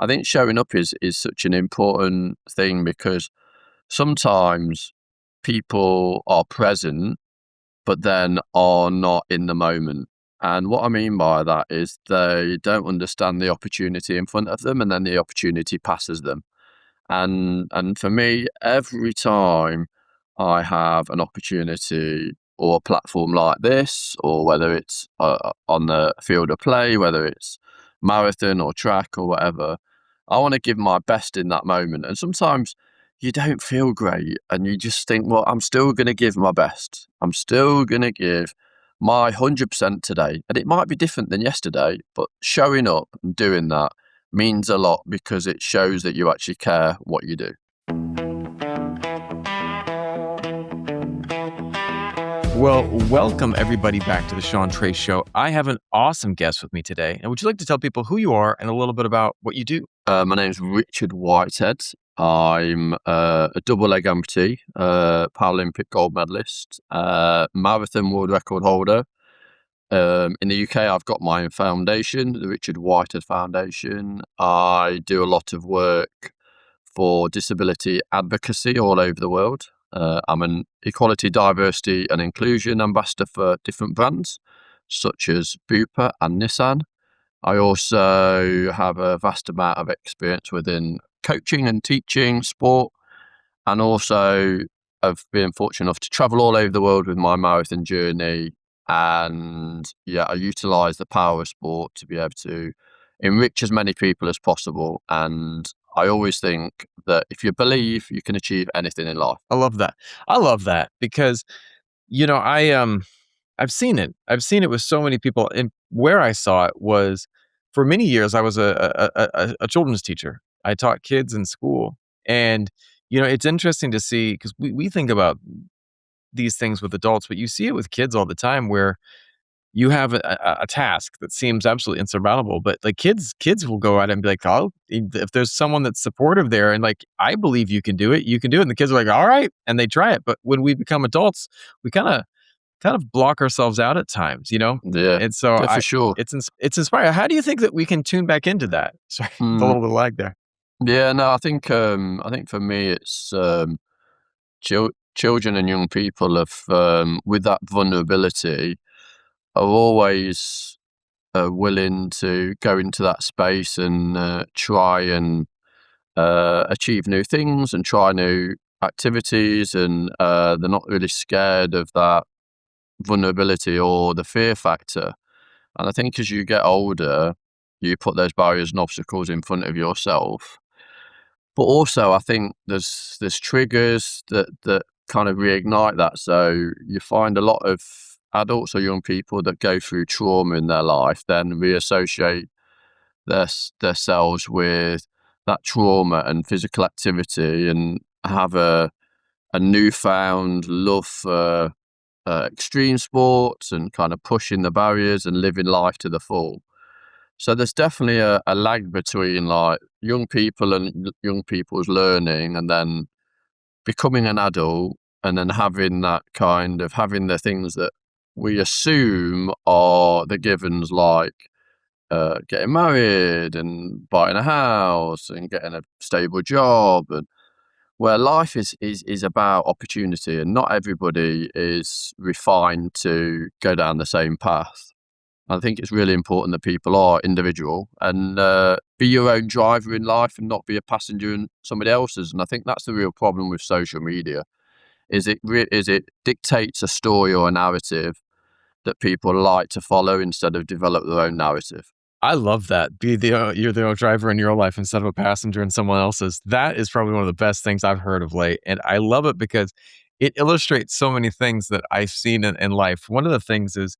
I think showing up is such an important thing because sometimes people are present, but then are not in the moment. And what I mean by that is they don't understand the opportunity in front of them, and then the opportunity passes them. And for me, every time I have an opportunity or a platform like this, or whether it's on the field of play, whether it's marathon or track or whatever, I want to give my best in that moment. And sometimes you don't feel great and you just think, well, I'm still going to give my best. I'm still going to give my 100% today. And it might be different than yesterday, but showing up and doing that means a lot because it shows that you actually care what you do. Well, welcome everybody back to the Sean Trace Show. I have an awesome guest with me today. And would you like to tell people who you are and a little bit about what you do? My name's Richard Whitehead. I'm a double leg amputee, Paralympic gold medalist, marathon world record holder. In the UK, I've got my own foundation, the Richard Whitehead Foundation. I do a lot of work for disability advocacy all over the world. I'm an equality, diversity and inclusion ambassador for different brands, such as Bupa and Nissan. I also have a vast amount of experience within coaching and teaching, sport, and also I've been fortunate enough to travel all over the world with my marathon journey. And yeah, I utilize the power of sport to be able to enrich as many people as possible. And I always think that if you believe, you can achieve anything in life. I love that. I love that because, I've seen it. I've seen it with so many people. And where I saw it was for many years, I was a children's teacher. I taught kids in school. And, it's interesting to see because we think about these things with adults, but you see it with kids all the time where you have a task that seems absolutely insurmountable, but like kids will go out and be like, oh, if there's someone that's supportive there and like, I believe you can do it, you can do it. And the kids are like, all right. And they try it. But when we become adults, we kind of block ourselves out at times, Yeah, And so yeah, for sure. it's inspiring. How do you think that we can tune back into that? Sorry, a little bit of lag there. Yeah, no, I think for me it's children and young people have with that vulnerability are always willing to go into that space and try and achieve new things and try new activities, and they're not really scared of that vulnerability or the fear factor. And I think as you get older, you put those barriers and obstacles in front of yourself. But also, I think there's triggers that kind of reignite that. So you find a lot of adults or young people that go through trauma in their life then reassociate themselves with that trauma and physical activity and have a newfound love for extreme sports and kind of pushing the barriers and living life to the full. So there's definitely a lag between like young people and young people's learning and then becoming an adult and then having the things that we assume are the givens, like getting married and buying a house and getting a stable job, and where life is about opportunity, and not everybody is refined to go down the same path. I think it's really important that people are individual and be your own driver in life and not be a passenger in somebody else's. And I think that's the real problem with social media, is it dictates a story or a narrative that people like to follow instead of develop their own narrative. I love that. You're the driver in your life instead of a passenger in someone else's. That is probably one of the best things I've heard of late. And I love it because it illustrates so many things that I've seen in life. One of the things is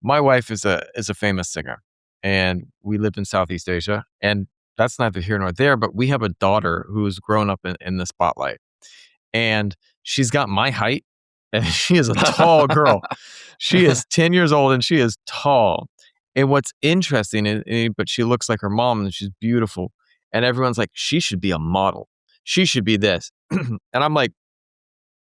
my wife is a famous singer and we live in Southeast Asia, and that's neither here nor there, but we have a daughter who's grown up in the spotlight, and she's got my height and she is a tall girl. She is 10 years old and she is tall. And what's interesting, but she looks like her mom and she's beautiful. And everyone's like, she should be a model. She should be this. And I'm like,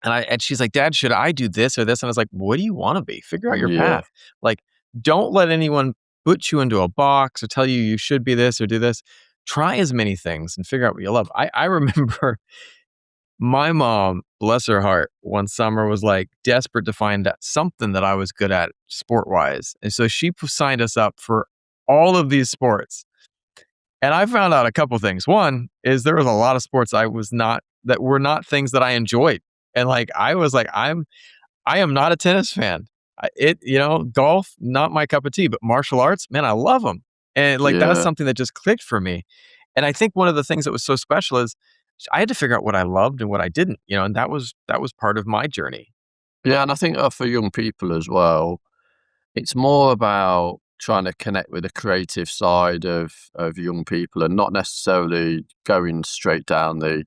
and she's like, Dad, should I do this or this? And I was like, what do you want to be? Figure out your path. Like, don't let anyone put you into a box or tell you should be this or do this. try as many things and figure out what you love. I remember my mom, bless her heart, one summer was like desperate to find out something that I was good at sport wise. And so she signed us up for all of these sports. And I found out a couple things. One is there was a lot of sports that were not things that I enjoyed. And like I was like, I am not a tennis fan. Golf, not my cup of tea, but martial arts, man, I love them. And like that was Yeah. something that just clicked for me. And I think one of the things that was so special is I had to figure out what I loved and what I didn't, and that was part of my journey. Yeah, and I think for young people as well, it's more about trying to connect with the creative side of young people and not necessarily going straight down the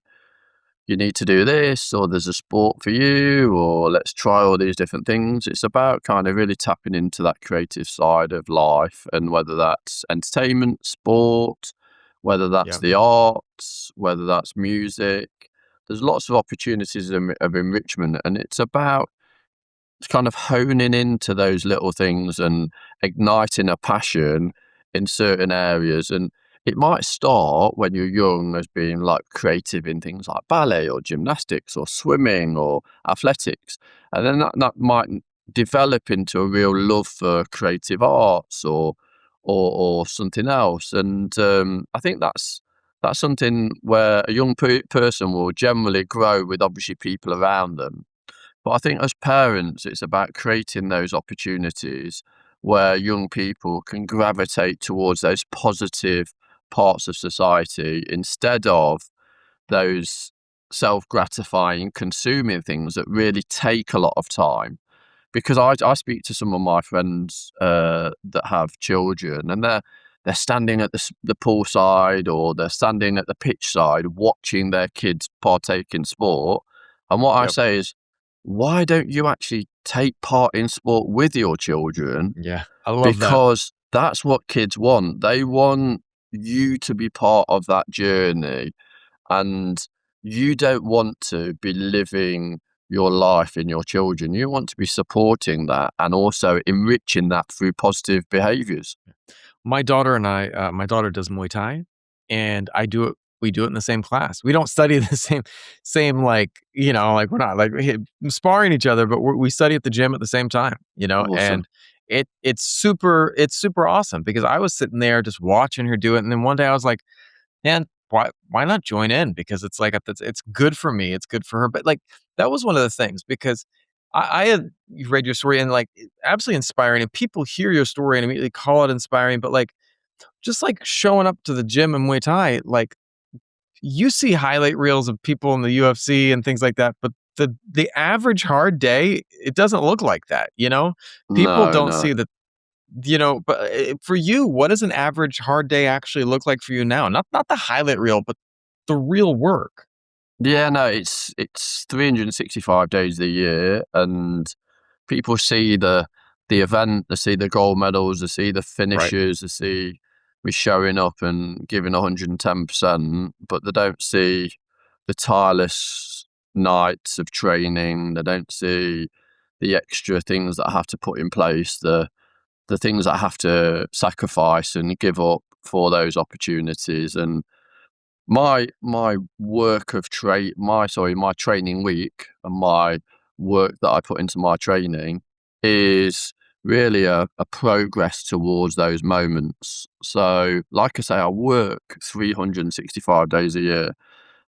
you need to do this or there's a sport for you or let's try all these different things. It's about kind of really tapping into that creative side of life and whether that's entertainment, sport, whether that's Yeah. the arts, whether that's music. There's lots of opportunities of enrichment, and it's about kind of honing into those little things and igniting a passion in certain areas. And it might start when you're young as being like creative in things like ballet or gymnastics or swimming or athletics. And then that might develop into a real love for creative arts or something else. And I think that's something where a young person will generally grow with obviously people around them, but I think as parents, it's about creating those opportunities where young people can gravitate towards those positive parts of society instead of those self-gratifying consuming things that really take a lot of time. Because I speak to some of my friends that have children, and they're standing at the pool side or they're standing at the pitch side watching their kids partake in sport. And what I Yep. say is, why don't you actually take part in sport with your children? Yeah. I love that. Because that's what kids want. They want you to be part of that journey, and you don't want to be living your life in your children. You want to be supporting that and also enriching that through positive behaviors. My daughter does Muay Thai, and I do it. We do it in the same class. We don't study the same like like we're not like sparring each other, but we study at the gym at the same time. Awesome. And it's super awesome because I was sitting there just watching her do it, and then one day I was like, man, why not join in? Because it's like it's good for me, it's good for her. But like that was one of the things because I had read your story and like absolutely inspiring, and people hear your story and immediately call it inspiring. But like just like showing up to the gym in Muay Thai, like you see highlight reels of people in the UFC and things like that, but the average hard day, it doesn't look like that. People No, don't no. see that. But for you, what does an average hard day actually look like for you now? Not the highlight reel, but the real work. Yeah, no, it's 365 days a year, and people see the event, they see the gold medals, they see the Right. finishes, they see me showing up and giving 110%, but they don't see the tireless nights of training. They don't see the extra things that I have to put in place, the things that I have to sacrifice and give up for those opportunities. And my work of my training week and my work that I put into my training is really a progress towards those moments. So, like I say, I work 365 days a year,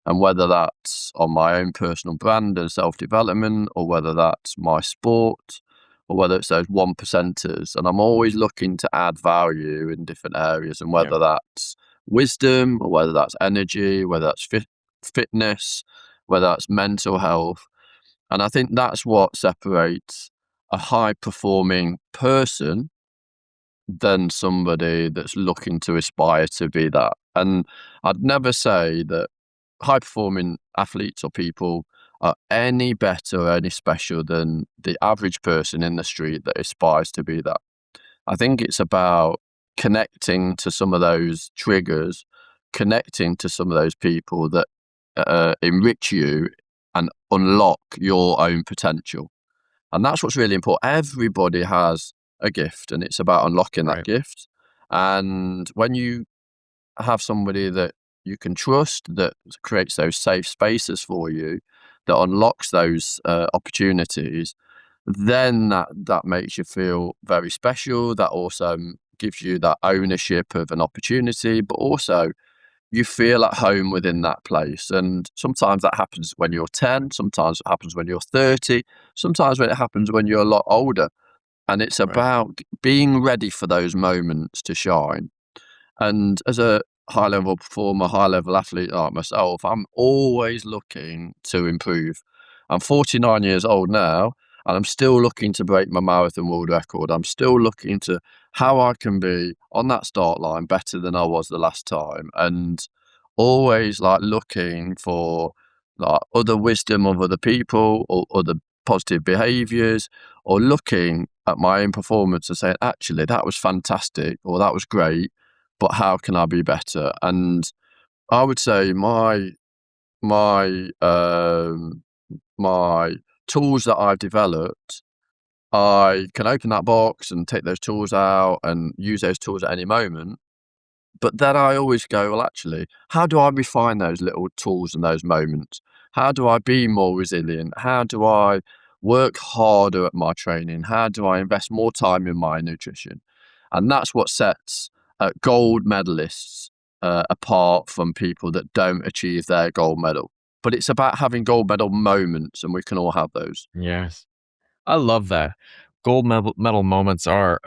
and whether that's on my own personal brand and self-development, or whether that's my sport, or whether it's those one percenters, and I'm always looking to add value in different areas, and Yeah. whether that's wisdom, or whether that's energy, whether that's fitness, whether that's mental health. And I think that's what separates a high performing person than somebody that's looking to aspire to be that. And I'd never say that high performing athletes or people are any better or any special than the average person in the street that aspires to be that. I think it's about connecting to some of those triggers, connecting to some of those people that enrich you and unlock your own potential. And that's what's really important. Everybody has a gift, and it's about unlocking that Right. gift. And when you have somebody that you can trust, that creates those safe spaces for you, that unlocks those opportunities, then that makes you feel very special. That also gives you that ownership of an opportunity, but also you feel at home within that place. And sometimes that happens when you're 10, sometimes it happens when you're 30, sometimes when it happens when you're a lot older. And it's Right. about being ready for those moments to shine. And as a high level performer, high level athlete like myself, I'm always looking to improve. I'm 49 years old now, and I'm still looking to break my marathon world record. I'm still looking to how I can be on that start line better than I was the last time, and always like looking for like other wisdom of other people or other positive behaviors, or looking at my own performance and saying, actually, that was fantastic, or that was great, but how can I be better? And I would say my my tools that I've developed, I can open that box and take those tools out and use those tools at any moment. But then I always go, well, actually, how do I refine those little tools and those moments? How do I be more resilient? How do I work harder at my training? How do I invest more time in my nutrition? And that's what sets gold medalists apart from people that don't achieve their gold medal. But it's about having gold medal moments, and we can all have those. Yes. I love that. Gold medal moments are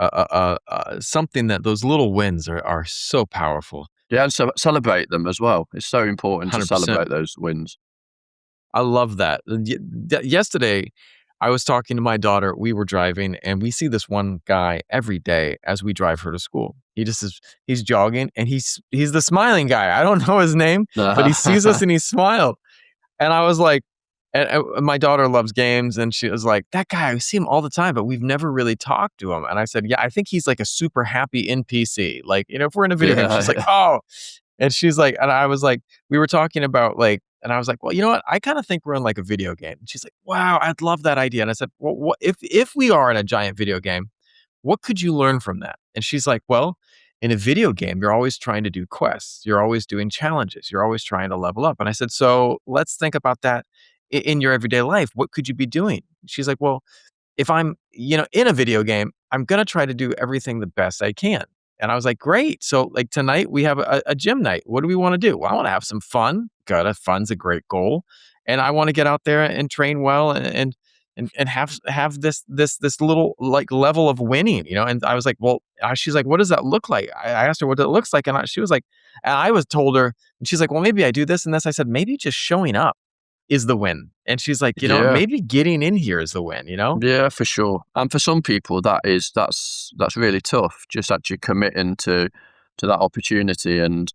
something that those little wins are so powerful. Yeah, and so celebrate them as well. It's so important to 100%. celebrate those wins. I love that. Yesterday, I was talking to my daughter. We were driving, and we see this one guy every day as we drive her to school. He just is he's jogging, and he's the smiling guy. I don't know his name, but he sees us and he smiled. And I was like, and my daughter loves games, and she was like, "That guy, I see him all the time, but we've never really talked to him." And I said, "Yeah, I think he's like a super happy NPC. Like, if we're in a video game." She's like, Yeah, "Oh," and she's like, and I was like, we were talking about like, and I was like, "Well, you know what? I kind of think we're in like a video game." And she's like, "Wow, I'd love that idea." And I said, "Well, what if we are in a giant video game? What could you learn from that?" And she's like, "Well, in a video game, you're always trying to do quests. You're always doing challenges. You're always trying to level up." And I said, "So let's think about that in your everyday life. What could you be doing?" She's like, "Well, if I'm, in a video game, I'm going to try to do everything the best I can." And I was like, "Great. So like tonight we have a gym night. What do we want to do?" "Well, I want to have some fun." Good. Fun's a great goal. And I want to get out there and train well and have this little like level of winning. And I was like, "Well," she's like, "What does that look like?" I asked her what it looks like, and she was like, and I was told her, and she's like, "Well, maybe I do this and this." I said, "Maybe just showing up is the win." And she's like, yeah, "Maybe getting in here is the win." yeah, for sure. And for some people, that's really tough. Just actually committing to that opportunity. And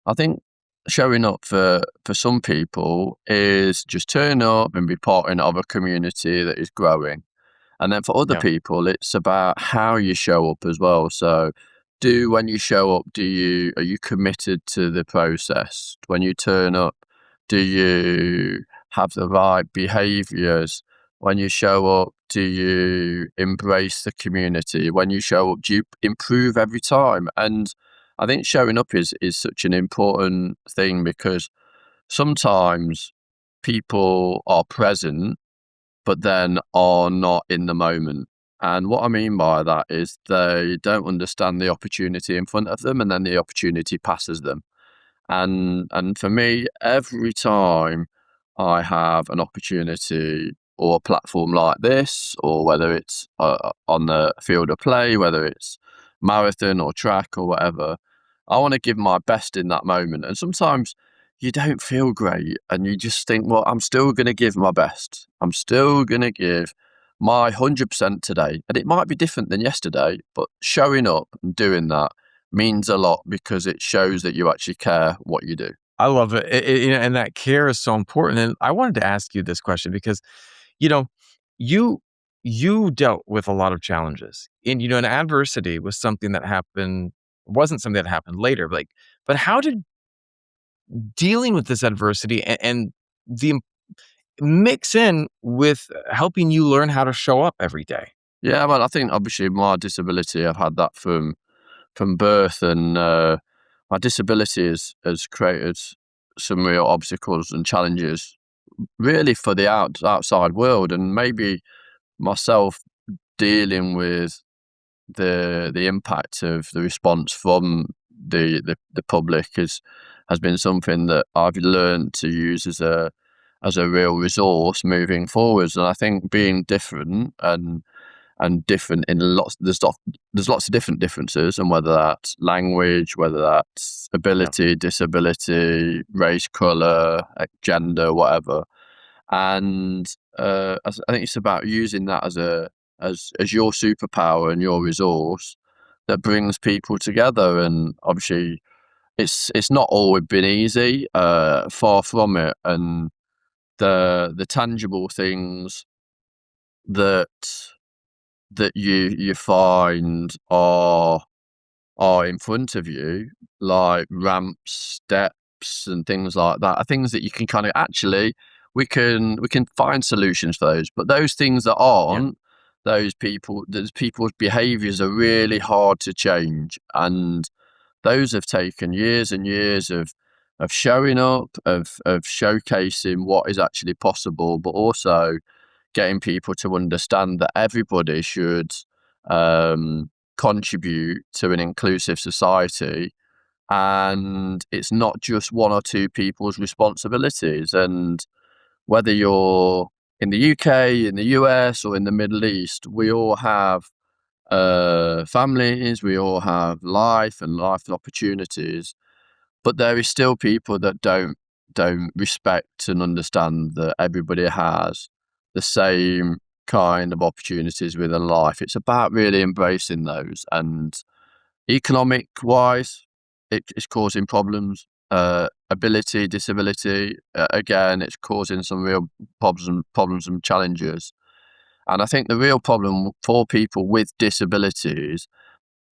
I think showing up for some people is just turn up and be part of a community that is growing. And then for other Yeah. people, it's about how you show up as well. So, when you show up, are you committed to the process? When you turn up, do you have the right behaviors? When you show up, do you embrace the community? When you show up, do you improve every time? And I think showing up is such an important thing, because sometimes people are present but then are not in the moment. And what I mean by that is they don't understand the opportunity in front of them, and then the opportunity passes them. And for me, every time I have an opportunity or a platform like this, or whether it's on the field of play, whether it's marathon or track or whatever, I want to give my best in that moment. And sometimes you don't feel great, and you just think, well, I'm still going to give my best. I'm still going to give my 100% today. And it might be different than yesterday, but showing up and doing that means a lot, because it shows that you actually care what you do. I love it. And that care is so important. And I wanted to ask you this question because, you know, you you dealt with a lot of challenges. And an adversity was something that happened wasn't something that happened later. But how did dealing with this adversity and the mix in with helping you learn how to show up every day? Yeah, well, I think obviously my disability, I've had that from birth, and my disability has created some real obstacles and challenges, really for the outside world, and maybe myself dealing with the impact of the response from the public has been something that I've learned to use as a real resource moving forwards. And I think being different and different in there's lots of different differences, and whether that's language, whether that's ability, disability, race, color, gender, whatever. And I think it's about using that as your superpower and your resource that brings people together. And obviously, it's not always been easy, far from it. And the tangible things that you find are in front of you, like ramps, steps, and things like that, are things that you can kind of actually we can find solutions for those. But those things that aren't, those people's behaviours are really hard to change, and those have taken years and years of showing up, of showcasing what is actually possible, but also getting people to understand that everybody should contribute to an inclusive society, and it's not just one or two people's responsibilities. And whether you're in the UK, in the US, or in the Middle East, we all have families, we all have life and life opportunities, but there is still people that don't respect and understand that everybody has the same kind of opportunities within life. It's about really embracing those. And economic wise, it's causing problems. Ability, disability, again, it's causing some real problems and challenges. And I think the real problem for people with disabilities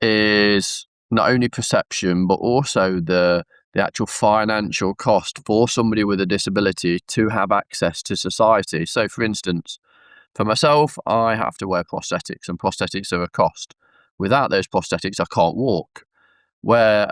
is not only perception, but also the actual financial cost for somebody with a disability to have access to society. So, for instance, for myself, I have to wear prosthetics, and prosthetics are a cost. Without those prosthetics, I can't walk. Where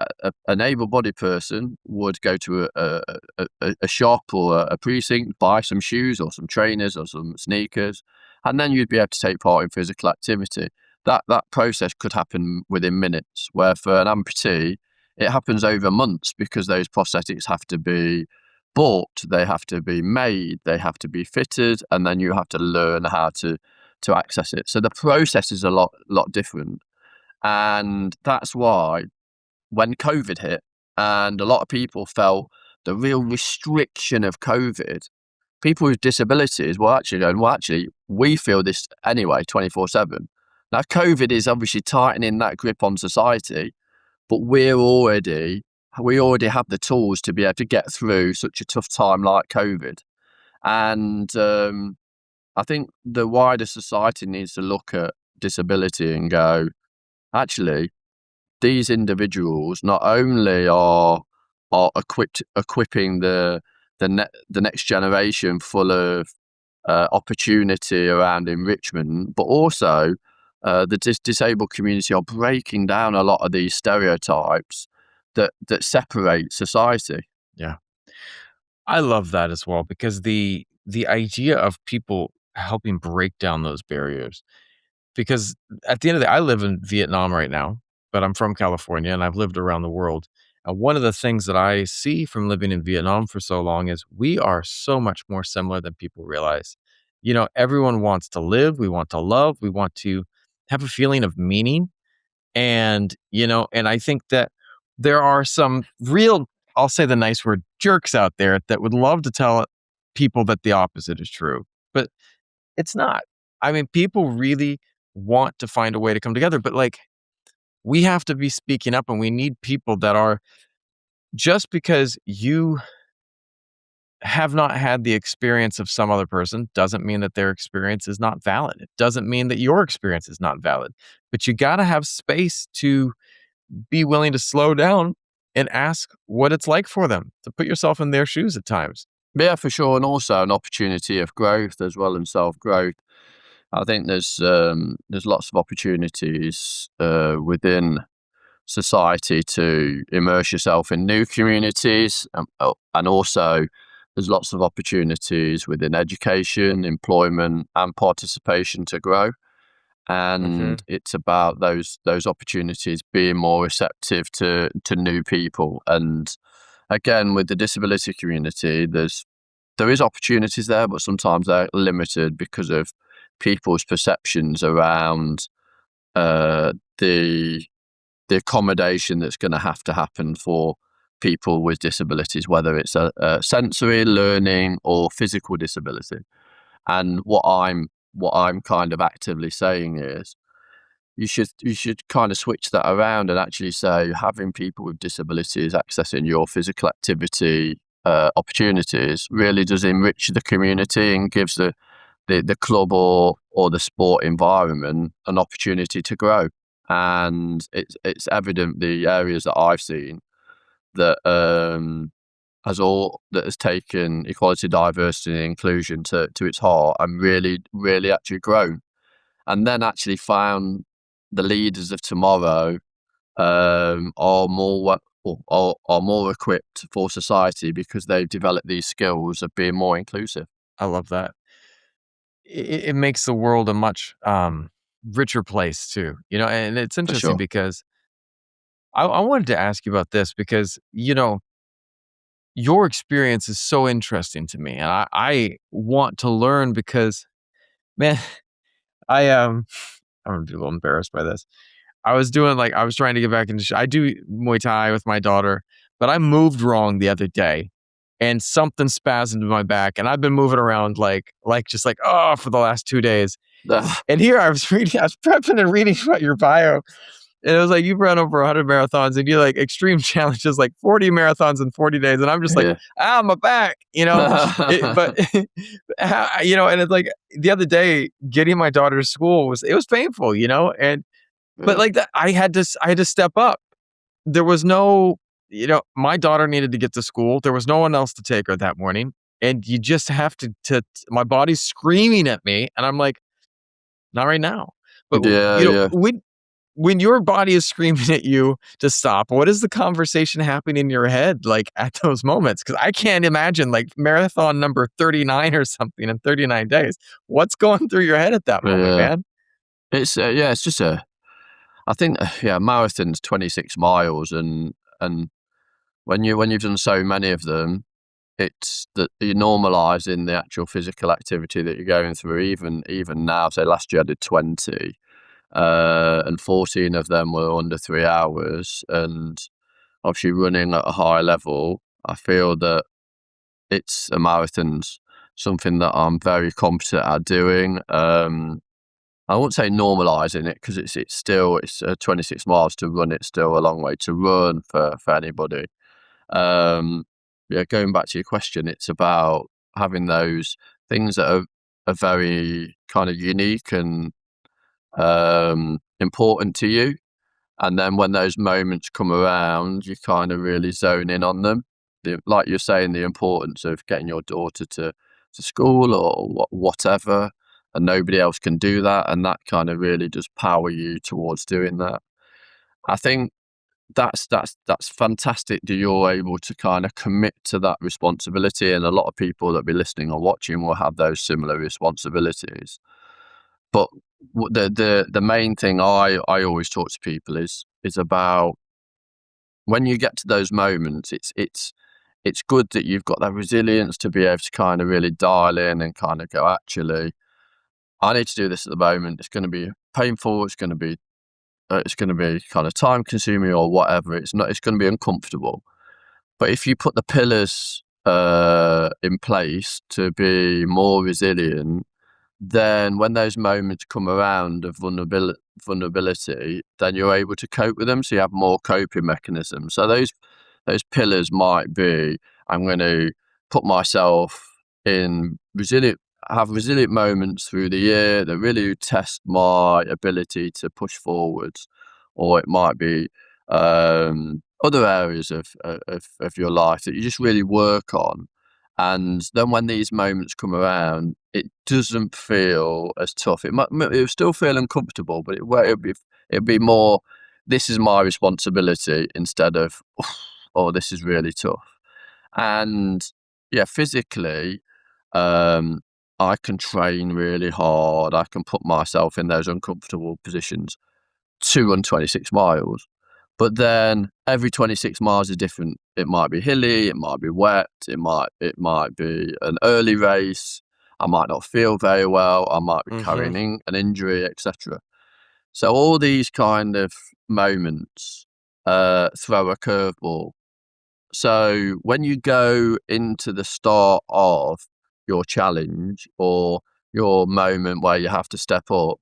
an able-bodied person would go to a shop or a precinct, buy some shoes or some trainers or some sneakers, and then you'd be able to take part in physical activity. That process could happen within minutes, where for an amputee, it happens over months, because those prosthetics have to be bought, they have to be made, they have to be fitted, and then you have to learn how to access it. So the process is a lot different. And that's why when COVID hit and a lot of people felt the real restriction of COVID, people with disabilities were actually going, well, actually, we feel this anyway, 24/7. Now, COVID is obviously tightening that grip on society, but we already have the tools to be able to get through such a tough time like COVID. And I think the wider society needs to look at disability and go, actually, these individuals not only are equipping the next generation full of opportunity around enrichment, but also the disabled community are breaking down a lot of these stereotypes that separate society. Yeah. I love that as well, because the idea of people helping break down those barriers, because at the end of the day, I live in Vietnam right now, but I'm from California and I've lived around the world. And one of the things that I see from living in Vietnam for so long is we are so much more similar than people realize. You know, everyone wants to live, we want to love, we want to have a feeling of meaning. And, you know, and I think that there are some real, I'll say the nice word, jerks out there that would love to tell people that the opposite is true, but it's not. I mean, people really want to find a way to come together, but like, we have to be speaking up, and we need people that are, just because you have not had the experience of some other person doesn't mean that their experience is not valid. It doesn't mean that your experience is not valid, but you got to have space to be willing to slow down and ask what it's like for them, to put yourself in their shoes at times. Yeah, for sure, and also an opportunity of growth as well, and self-growth. I think there's lots of opportunities within society to immerse yourself in new communities, and also there's lots of opportunities within education, employment, and participation to grow. And Mhm. it's about those opportunities being more receptive to new people. And again, with the disability community, there is opportunities there, but sometimes they're limited because of people's perceptions around uh, the the accommodation that's going to have to happen for people with disabilities, whether it's a sensory, learning, or physical disability. And what I'm kind of actively saying is you should kind of switch that around and actually say having people with disabilities accessing your physical activity opportunities really does enrich the community and gives the club or the sport environment an opportunity to grow. And it's evident the areas that I've seen that has taken equality, diversity, and inclusion to its heart and really actually grown, and then actually found the leaders of tomorrow are more equipped for society because they've developed these skills of being more inclusive. I love that. It makes the world a much, richer place too, and it's For interesting sure. because I wanted to ask you about this because, your experience is so interesting to me, and I want to learn because, man, I, I'm gonna be a little embarrassed by this. I was trying to get back into I do Muay Thai with my daughter, but I moved wrong the other day, and something spasmed in my back, and I've been moving around just like, "Oh," for the last 2 days. And here I was prepping and reading about your bio, and it was like, you've run over 100 marathons, and you like extreme challenges, like 40 marathons in 40 days, and I'm just like, Yeah. my back," but, and it's like the other day, getting my daughter to school was painful, and but Yeah. like that, I had to step up. There was no, my daughter needed to get to school. There was no one else to take her that morning. And you just have my body's screaming at me. And I'm like, not right now. But, Yeah, yeah. when your body is screaming at you to stop, what is the conversation happening in your head like at those moments? Because I can't imagine like marathon number 39 or something in 39 days. What's going through your head at that moment, Yeah. man? It's just I think, yeah, marathon's 26 miles, and when you've done so many of them, it's that you're normalising the actual physical activity that you're going through. Even now, say last year I did 20, and 14 of them were under 3 hours, and obviously running at a high level, I feel that it's a marathon's something that I'm very competent at doing. I won't say normalising it because it's 26 miles to run. It's still a long way to run for anybody. Um, yeah, going back to your question, it's about having those things that are very kind of unique and important to you. And then when those moments come around, you kind of really zone in on them. Like you're saying, the importance of getting your daughter to school or whatever, and nobody else can do that. And that kind of really does power you towards doing that. I think that's fantastic that you're able to kind of commit to that responsibility, and a lot of people that be listening or watching will have those similar responsibilities. But the main thing I always talk to people is about when you get to those moments, it's good that you've got that resilience to be able to kind of really dial in and kind of go, actually, I need to do this at the moment. It's going to be painful. It's going to be kind of time consuming or whatever. It's not. It's going to be uncomfortable. But if you put the pillars in place to be more resilient, then when those moments come around of vulnerability, then you're able to cope with them. So you have more coping mechanisms. So those pillars might be, I'm going to put myself in have resilient moments through the year that really test my ability to push forwards, or it might be other areas of your life that you just really work on. And then when these moments come around, it doesn't feel as tough. It'll still feel uncomfortable, but it'll be more this is my responsibility instead of, oh, this is really tough. And yeah, physically, um, I can train really hard. I can put myself in those uncomfortable positions to run 26 miles. But then every 26 miles is different. It might be hilly, it might be wet, it might be an early race. I might not feel very well. I might be Hmm. carrying an injury, etc. So all these kind of moments throw a curveball. So when you go into the start of your challenge or your moment where you have to step up,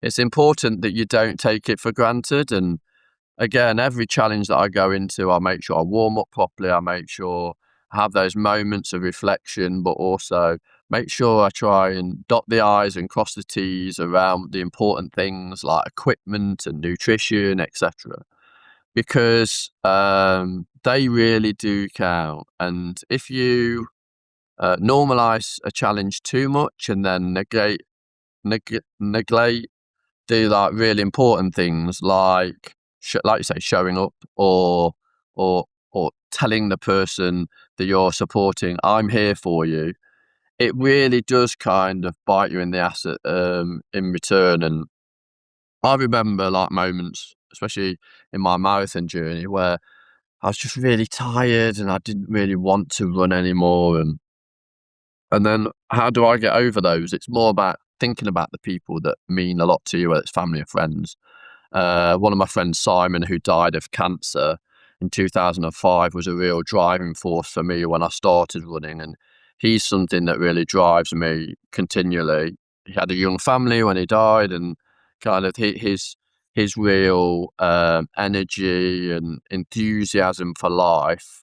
it's important that you don't take it for granted. And again, every challenge that I go into, I make sure I warm up properly. I make sure I have those moments of reflection, but also make sure I try and dot the I's and cross the T's around the important things like equipment and nutrition, etc. Because they really do count. And if you normalize a challenge too much and then neglect do like really important things like you say, showing up or or telling the person that you're supporting, I'm here for you. It really does kind of bite you in the ass in return. And I remember like moments, especially in my marathon journey, where I was just really tired and I didn't really want to run anymore. And then how do I get over those? It's more about thinking about the people that mean a lot to you, whether it's family or friends. One of my friends, Simon, who died of cancer in 2005, was a real driving force for me when I started running. And he's something that really drives me continually. He had a young family when he died, and kind of his real energy and enthusiasm for life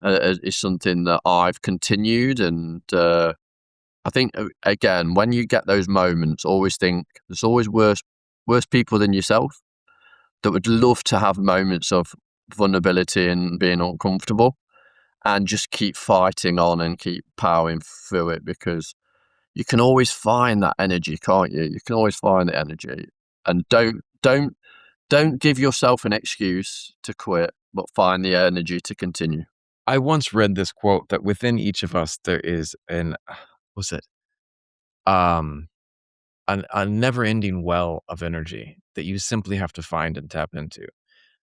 is something that I've continued. And I think, again, when you get those moments, always think there's always worse people than yourself that would love to have moments of vulnerability and being uncomfortable, and just keep fighting on and keep powering through it, because you can always find that energy, can't you? You can always find the energy. And don't give yourself an excuse to quit, but find the energy to continue. I once read this quote that within each of us there is an was it um a never-ending well of energy that you simply have to find and tap into.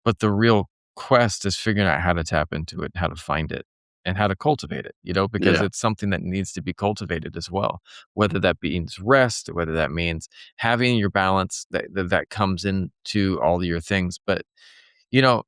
But the real quest is figuring out how to tap into it, how to find it, and how to cultivate it, because Yeah. it's something that needs to be cultivated as well. Whether that means rest, whether that means having your balance that comes into all your things. But, you know,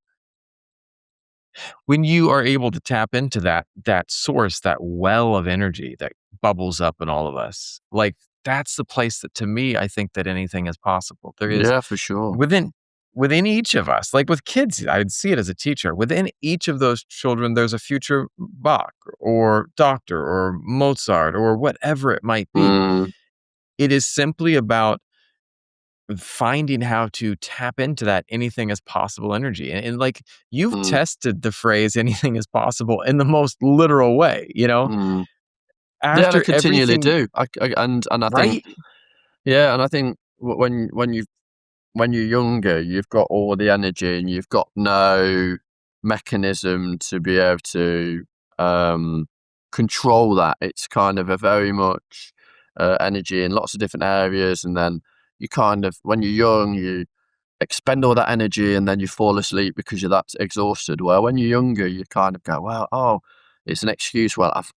when you are able to tap into that source, that well of energy that bubbles up in all of us, like that's the place that to me, I think that anything is possible. There is Yeah, for sure. within each of us, like with kids, I'd see it as a teacher. Within each of those children, there's a future Bach or doctor or Mozart or whatever it might be. Mm, It is simply about finding how to tap into that anything is possible energy. And like you've mm, tested the phrase anything is possible in the most literal way, mm. Yeah, and I after continually everything, do. And I think, right? yeah, and I think when you're younger, you've got all the energy and you've got no mechanism to be able to um, control that. It's kind of a very much energy in lots of different areas, and then you kind of, when you're young, you expend all that energy and then you fall asleep because you're that exhausted. Well, when you're younger, you kind of go, well, oh, it's an excuse. Well, I've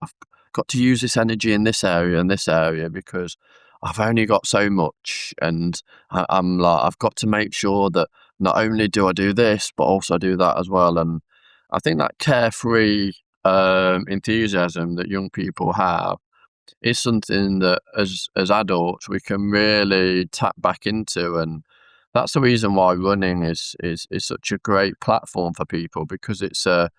got to use this energy in this area and this area because I've only got so much. And I'm like, I've got to make sure that not only do I do this, but also do that as well. And I think that carefree enthusiasm that young people have is something that as adults we can really tap back into. And that's the reason why running is such a great platform for people, because it's a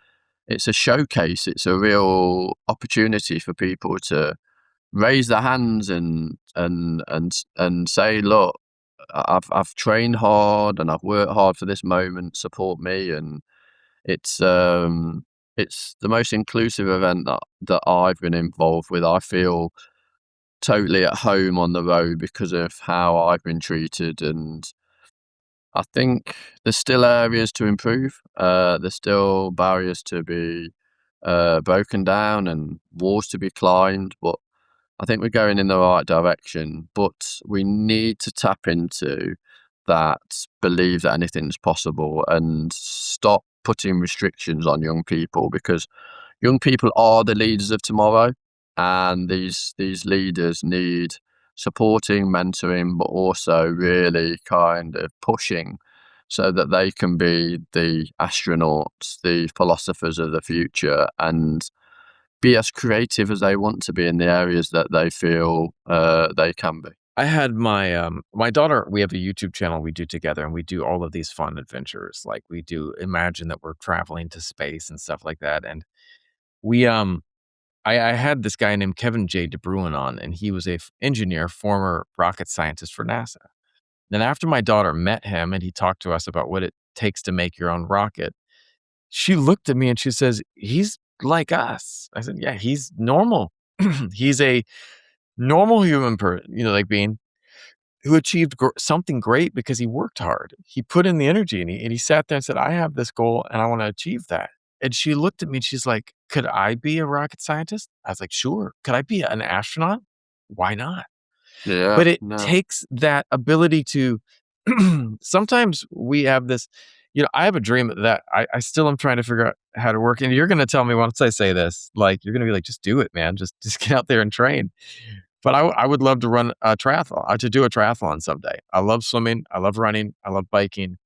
showcase. It's a real opportunity for people to raise their hands and say, look, I've trained hard and I've worked hard for this moment, support me. And it's it's the most inclusive event that I've been involved with. I feel totally at home on the road because of how I've been treated. And I think there's still areas to improve. There's still barriers to be broken down and walls to be climbed, but I think we're going in the right direction. But we need to tap into that believe that anything's possible and stop putting restrictions on young people, because young people are the leaders of tomorrow, and these leaders need supporting, mentoring, but also really kind of pushing so that they can be the astronauts, the philosophers of the future, and be as creative as they want to be in the areas that they feel they can be. I had my daughter, we have a YouTube channel we do together, and we do all of these fun adventures. Like, we do imagine that we're traveling to space and stuff like that. And we I had this guy named Kevin J. De Bruin on, and he was a engineer, former rocket scientist for NASA. And after my daughter met him and he talked to us about what it takes to make your own rocket, she looked at me and she says, "He's like us." I said, "Yeah, he's normal. He's a normal human like being who achieved something great because he worked hard. He put in the energy, and he sat there and said, 'I have this goal and I want to achieve that.'" And she looked at me and she's like, "Could I be a rocket scientist?" I was like, "Sure." "Could I be an astronaut?" "Why not?" Yeah, But it no, takes that ability to sometimes we have this, I have a dream that I still am trying to figure out how to work. And you're going to tell me once I say this, like, you're going to be like, just do it, man. Just get out there and train. But I would love to run a triathlon, to do a triathlon someday. I love swimming. I love running. I love biking.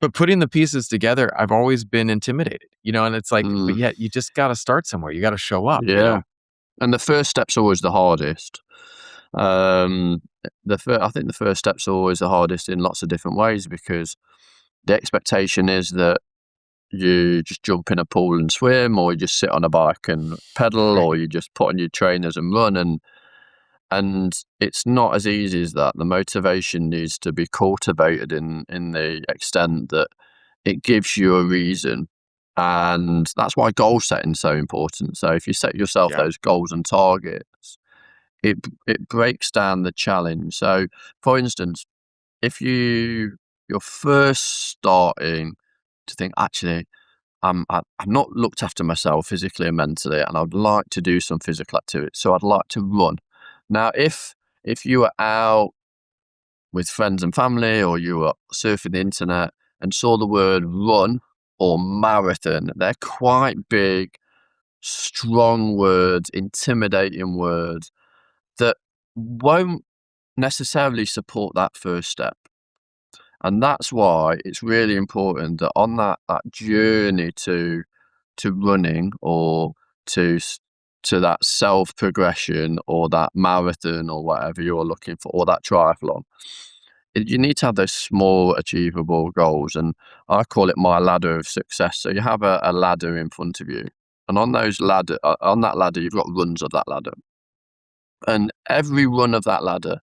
But putting the pieces together, I've always been intimidated, and it's like, but mm, yet you just got to start somewhere. You got to show up. yeah. And the first step's always the hardest. Um, I think the first step's always the hardest in lots of different ways, because the expectation is that you just jump in a pool and swim, or you just sit on a bike and pedal, Right. or you just put on your trainers and run, and it's not as easy as that. The motivation needs to be cultivated in the extent that it gives you a reason, and that's why goal setting is so important. So if you set yourself Yeah. those goals and targets, it breaks down the challenge. So, for instance, if you're first starting to think, actually, I've not looked after myself physically and mentally, and I'd like to do some physical activity. So I'd like to run. Now, if you were out with friends and family, or you were surfing the internet and saw the word run or marathon, they're quite big, strong words, intimidating words that won't necessarily support that first step. And that's why it's really important that on that journey to running, or to to that self progression, or that marathon, or whatever you're looking for, or that triathlon, you need to have those small achievable goals. And I call it my ladder of success. So you have a ladder in front of you, and on that ladder you've got runs of that ladder, and every run of that ladder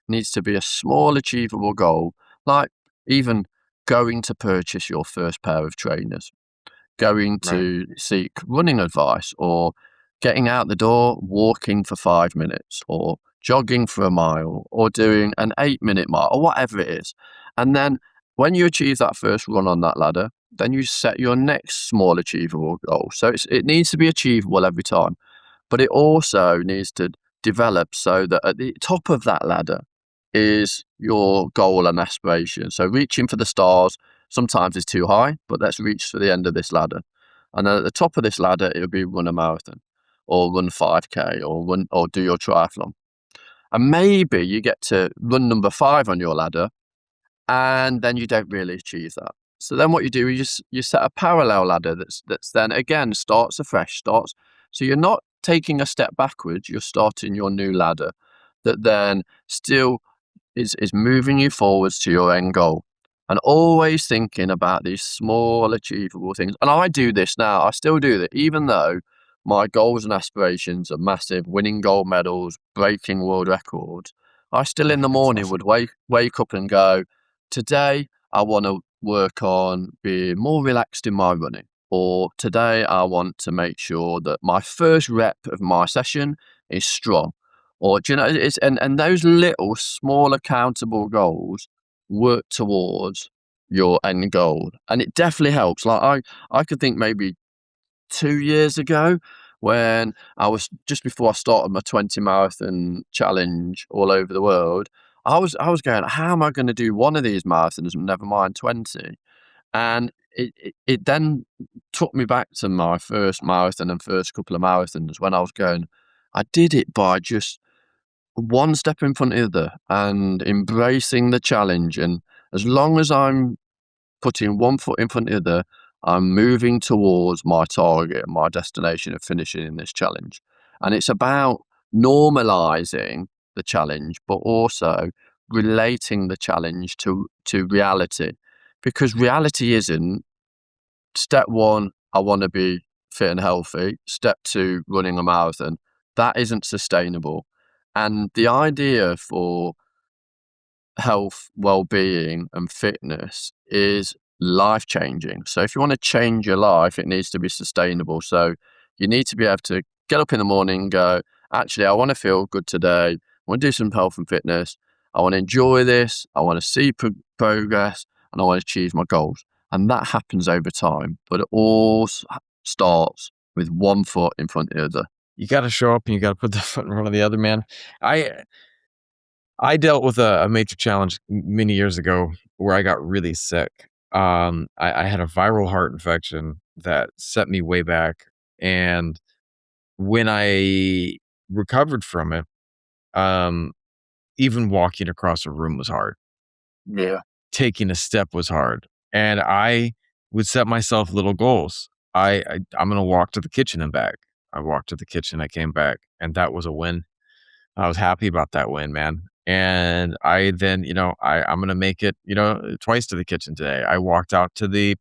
needs to be a small achievable goal, like even going to purchase your first pair of trainers, going Right. to seek running advice, or getting out the door, walking for 5 minutes, or jogging for a mile, or doing an 8-minute mile, or whatever it is. And then when you achieve that first run on that ladder, then you set your next small achievable goal. So it needs to be achievable every time, but it also needs to develop so that at the top of that ladder is your goal and aspiration. So reaching for the stars sometimes is too high, but let's reach for the end of this ladder. And then at the top of this ladder, it would be run a marathon, or run 5K, or do your triathlon. And maybe you get to run number 5 on your ladder, and then you don't really achieve that. So then what you do is you set a parallel ladder that's then again starts afresh, starts. So you're not taking a step backwards, you're starting your new ladder that then still is moving you forwards to your end goal, and always thinking about these small achievable things. And I do this now. I still do that, even though my goals and aspirations are massive, winning gold medals, breaking world records. I still in the That's morning awesome. would wake up and go, today I want to work on being more relaxed in my running, or today I want to make sure that my first rep of my session is strong. Or do you know, it's and those little small accountable goals work towards your end goal. And it definitely helps. Like I could think maybe 2 years ago, when I was just before I started my 20 marathon challenge all over the world, I was going, how am I going to do one of these marathons, never mind 20? And it then took me back to my first marathon and first couple of marathons, when I was going, I did it by just one step in front of the other and embracing the challenge. And as long as I'm putting one foot in front of the other, I'm moving towards my target, my destination of finishing in this challenge. And it's about normalizing the challenge, but also relating the challenge to reality. Because reality isn't step one, I want to be fit and healthy. Step two, running a marathon. That isn't sustainable. And the idea for health, well-being, and fitness is life-changing. So if you want to change your life, it needs to be sustainable. So you need to be able to get up in the morning and go, actually, I want to feel good today. I want to do some health and fitness. I want to enjoy this. I want to see progress, and I want to achieve my goals. And that happens over time, but it all starts with one foot in front of the other. You got to show up and you got to put the foot in front of the other, man. I dealt with a major challenge many years ago where I got really sick. I had a viral heart infection that set me way back. And when I recovered from it, um, even walking across a room was hard. Yeah. Taking a step was hard. And I would set myself little goals. I'm going to walk to the kitchen and back. I walked to the kitchen, I came back, and that was a win. I was happy about that win, man. And I then, I'm going to make it, twice to the kitchen today. I walked out to the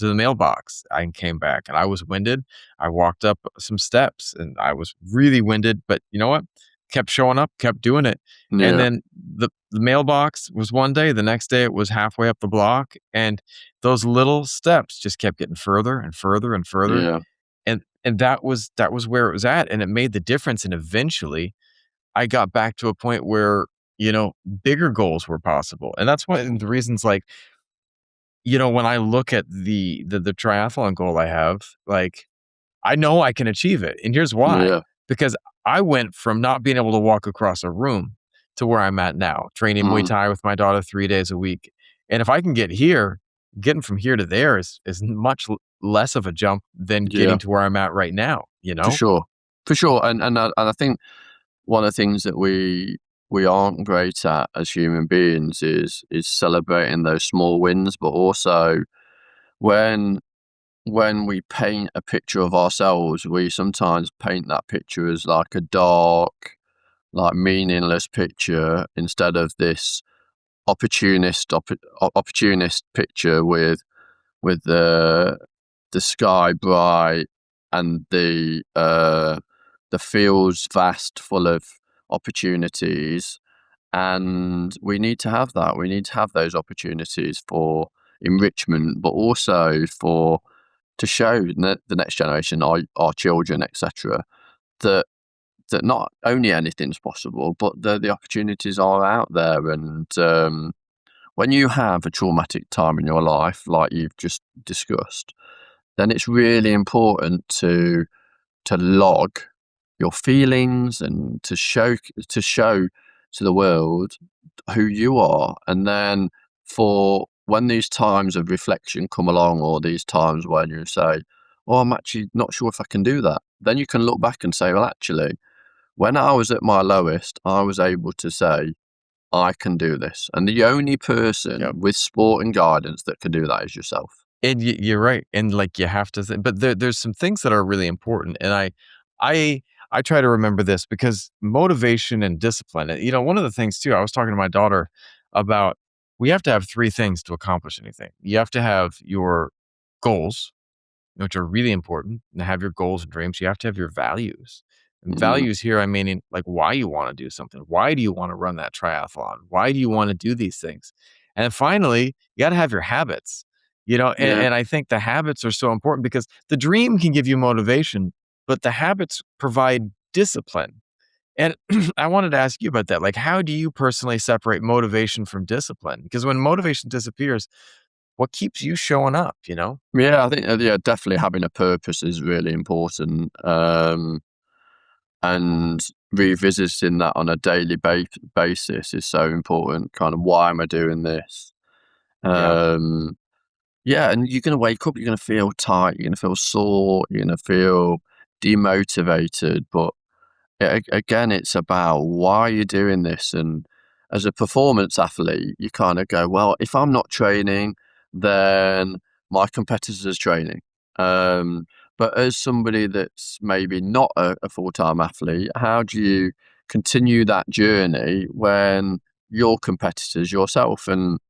mailbox. I came back and I was winded. I walked up some steps and I was really winded, but you know what? Kept showing up, kept doing it. And Yeah. then the mailbox was one day, the next day it was halfway up the block. And those little steps just kept getting further and further and further. Yeah. And that was where it was at. And it made the difference. And eventually I got back to a point where, bigger goals were possible. And that's one of the reasons, like, when I look at the triathlon goal I have, like, I know I can achieve it. And here's why. Yeah. Because I went from not being able to walk across a room to where I'm at now, training Muay Thai with my daughter 3 days a week. And if I can get here, getting from here to there is much less of a jump than getting to where I'm at right now, For sure. And I think one of the things that we aren't great at as human beings is celebrating those small wins, but also when we paint a picture of ourselves, we sometimes paint that picture as like a dark, like meaningless picture, instead of this opportunist picture with the sky bright and the fields vast, full of opportunities. And we need to have that. We need to have those opportunities for enrichment, but also to show the next generation, our children, etc., that not only anything's possible, but the opportunities are out there. And when you have a traumatic time in your life, like you've just discussed, then it's really important to log your feelings and to show to the world who you are. And then for when these times of reflection come along, or these times when you say, oh, I'm actually not sure if I can do that, then you can look back and say, well, actually, when I was at my lowest, I was able to say, I can do this. And the only person with sport and guidance that can do that is yourself. And you're right. And like, you have to but there's some things that are really important. And I try to remember this, because motivation and discipline, one of the things too, I was talking to my daughter about, we have to have three things to accomplish anything. You have to have your goals, which are really important, and have your goals and dreams. You have to have your values. And values here, I mean, like, why you want to do something. Why do you want to run that triathlon? Why do you want to do these things? And then finally, you got to have your habits, and I think the habits are so important, because the dream can give you motivation, but the habits provide discipline. And I wanted to ask you about that. Like, how do you personally separate motivation from discipline? Because when motivation disappears, what keeps you showing up, you know? Yeah, I think yeah, definitely having a purpose is really important, and revisiting that on a daily basis is so important. Kind of, why am I doing this? Yeah. Um, yeah, and you're gonna wake up, you're gonna feel tight, you're gonna feel sore, you're gonna feel demotivated, but again, it's about why you're doing this. And as a performance athlete, you kind of go, well, if I'm not training, then my competitor's training. Um, but as somebody that's maybe not a full-time athlete, how do you continue that journey when you're competitors yourself? And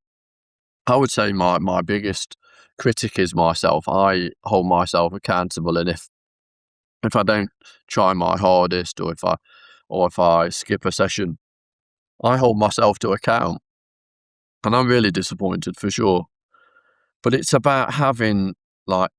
I would say my biggest critic is myself. I hold myself accountable, and if I don't try my hardest, or if I skip a session, I hold myself to account, and I'm really disappointed for sure. But it's about having like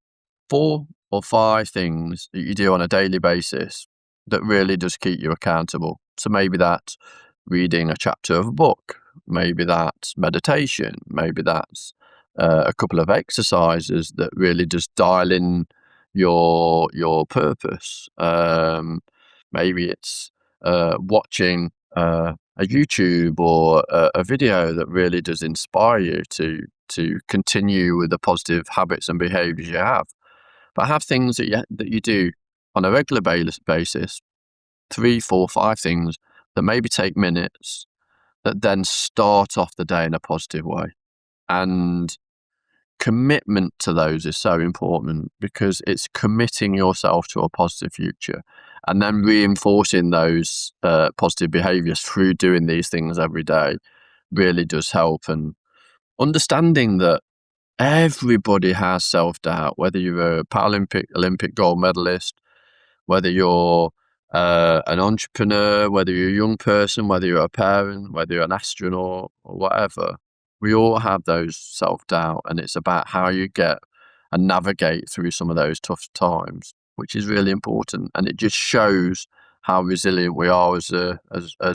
4 or 5 things that you do on a daily basis that really does keep you accountable. So maybe that's reading a chapter of a book, maybe that's meditation, maybe that's a couple of exercises that really just dial in your purpose. Maybe it's watching a YouTube or a video that really does inspire you to continue with the positive habits and behaviours you have. But have things that you do on a regular basis, 3, 4, 5 things that maybe take minutes, that then start off the day in a positive way. And commitment to those is so important, because it's committing yourself to a positive future and then reinforcing those positive behaviours through doing these things every day really does help. And understanding that everybody has self-doubt, whether you're a Paralympic, Olympic gold medalist, whether you're an entrepreneur, whether you're a young person, whether you're a parent, whether you're an astronaut or whatever. We all have those self-doubt, and it's about how you get and navigate through some of those tough times, which is really important. And it just shows how resilient we are as a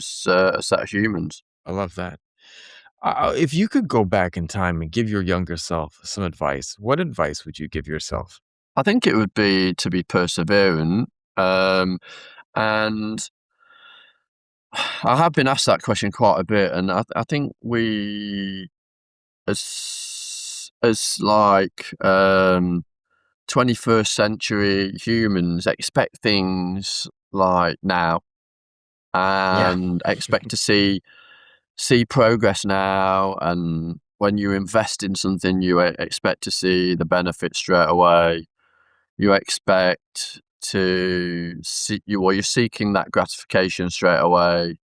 set of humans. I love that. If you could go back in time and give your younger self some advice, what advice would you give yourself? I think it would be to be perseverant. And I have been asked that question quite a bit, and I think we, as like 21st century humans, expect things like now, Yeah. and expect to see progress now. And when you invest in something, you expect to see the benefits straight away. You expect to see you're seeking that gratification straight away,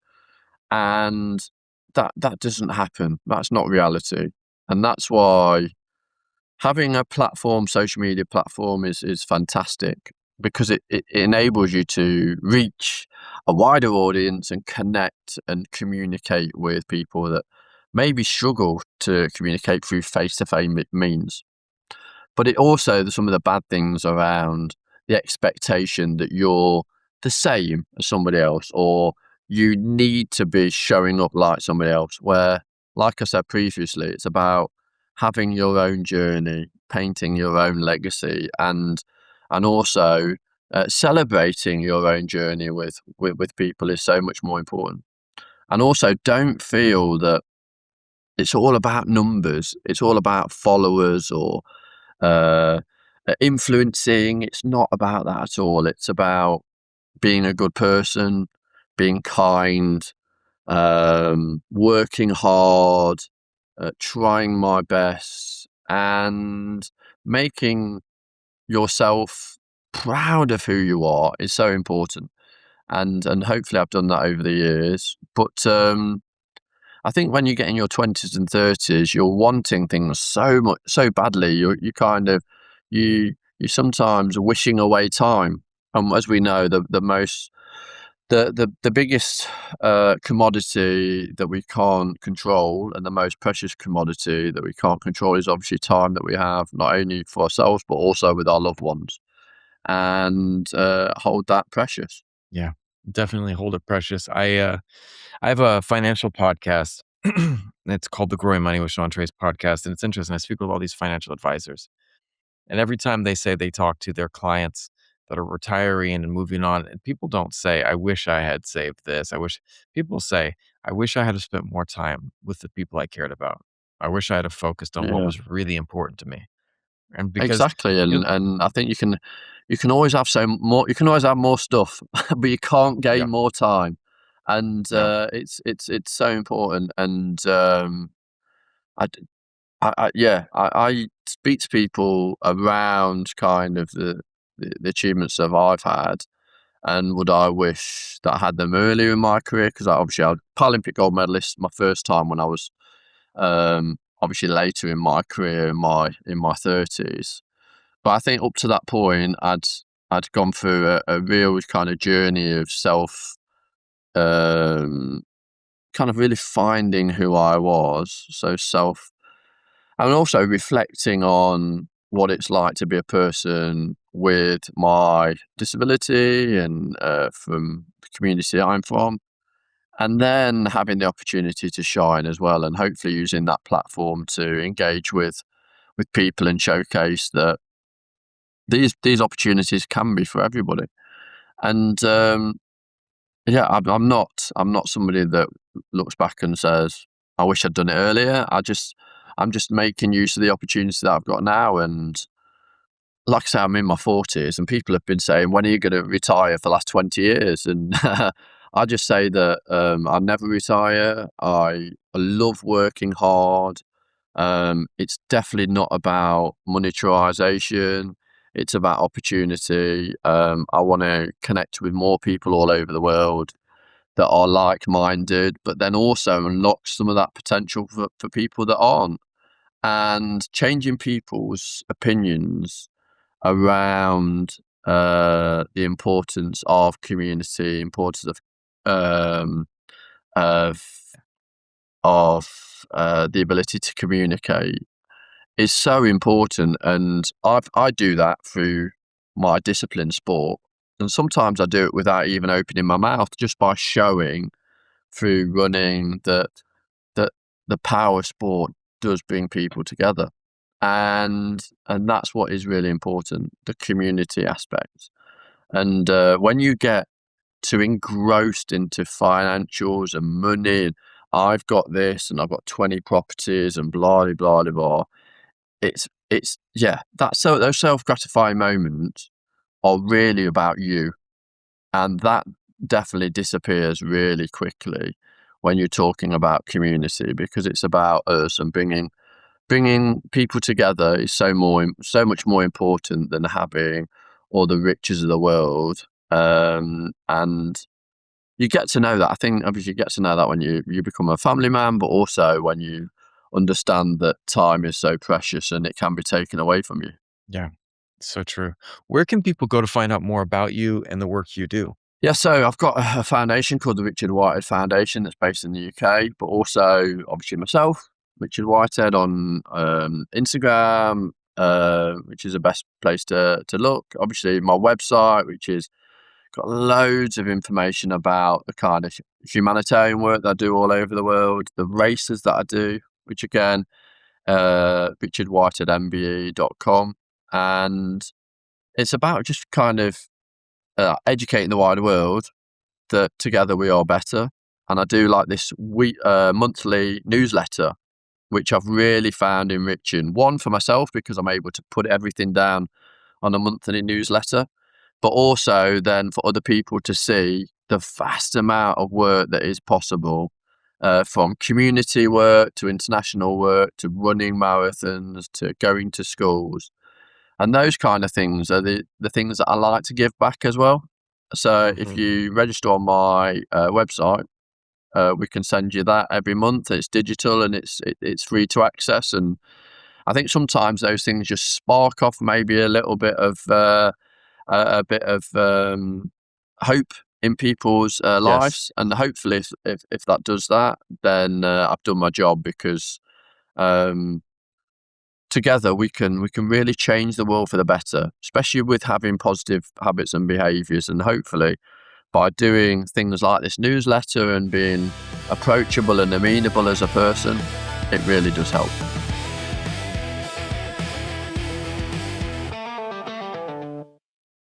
and that doesn't happen. That's not reality. And that's why having a platform, social media platform, is fantastic, because it enables you to reach a wider audience and connect and communicate with people that maybe struggle to communicate through face-to-face means. But it also, some of the bad things around the expectation that you're the same as somebody else, or you need to be showing up like somebody else, where, like I said previously, it's about having your own journey, painting your own legacy, and also celebrating your own journey with people is so much more important. And also, don't feel that it's all about numbers, it's all about followers or uh, influencing. It's not about that at all. It's about being a good person, being kind, working hard, trying my best, and making yourself proud of who you are is so important. And hopefully I've done that over the years. But I think when you get in your 20s and 30s, you're wanting things so badly. You kind of you sometimes wishing away time. As we know, the biggest commodity that we can't control, and the most precious commodity that we can't control, is obviously time that we have, not only for ourselves but also with our loved ones. And hold that precious. Yeah, definitely hold it precious. I have a financial podcast It's called the Growing Money with Sean Trey's podcast. And it's interesting. I speak with all these financial advisors. And every time they say they talk to their clients that are retiring and moving on, and people don't say, I wish I had saved this. People say, I wish I had spent more time with the people I cared about. I wish I had have focused on what Yeah. was really important to me. And because, Exactly, you know, and I think you can always have you can always have more stuff, but you can't yeah, gain more time, and no, it's so important. And I, d- yeah, I speak to people around kind of the achievements that I've had, and would I wish that I had them earlier in my career? Because obviously I was Paralympic gold medalist my first time when I was obviously later in my career in my 30s. But I think up to that point, I'd gone through a real kind of journey of um, kind of really finding who I was. So and also reflecting on what it's like to be a person with my disability and from the community I'm from. And then having the opportunity to shine as well, and hopefully using that platform to engage with people and showcase that these opportunities can be for everybody. And yeah, I'm not somebody that looks back and says, "I wish I'd done it earlier." I'm just making use of the opportunity that I've got now. And like I say, I'm in my 40s, and people have been saying, "When are you going to retire?" for the last 20 years, and I just say that I'll never retire. I love working hard. It's definitely not about monetarization. It's about opportunity. I want to connect with more people all over the world that are like-minded, but then also unlock some of that potential for people that aren't, and changing people's opinions around the importance of community, importance um, of the ability to communicate is so important. And I do that through my discipline sport, and sometimes I do it without even opening my mouth, just by showing through running that the power sport does bring people together, and that's what is really important, the community aspect. And when you get too engrossed into financials and money, and I've got this and I've got 20 properties and blah blah blah blah, it's yeah, that's so those self-gratifying moments are really about you, and that definitely disappears really quickly when you're talking about community, because it's about us, and bringing people together is so much more important than having all the riches of the world. And you get to know that. I think obviously you get to know that when you become a family man, but also when you understand that time is so precious and it can be taken away from you. yeah, so true. Where can people go to find out more about you and the work you do? Yeah, so I've got a foundation called the Richard Whitehead Foundation that's based in the UK, but also obviously myself, Richard Whitehead, on Instagram, which is the best place to look. Obviously, my website, which is got loads of information about the kind of humanitarian work that I do all over the world, the races that I do, which again, richardwhiteheadmbe.com. And it's about just kind of educating the wider world that together we are better. And I do like this monthly newsletter, which I've really found enriching. One, for myself, because I'm able to put everything down on a monthly newsletter, but also then for other people to see the vast amount of work that is possible, from community work to international work to running marathons to going to schools. And those kind of things are the things that I like to give back as well. So if Hmm. you register on my website, we can send you that every month. It's digital and it's free to access. And I think sometimes those things just spark off maybe a little bit of a bit of hope in people's Yes. lives. And hopefully, if that does that, then I've done my job, because um, together we can really change the world for the better, especially with having positive habits and behaviours. And hopefully by doing things like this newsletter and being approachable and amenable as a person, it really does help.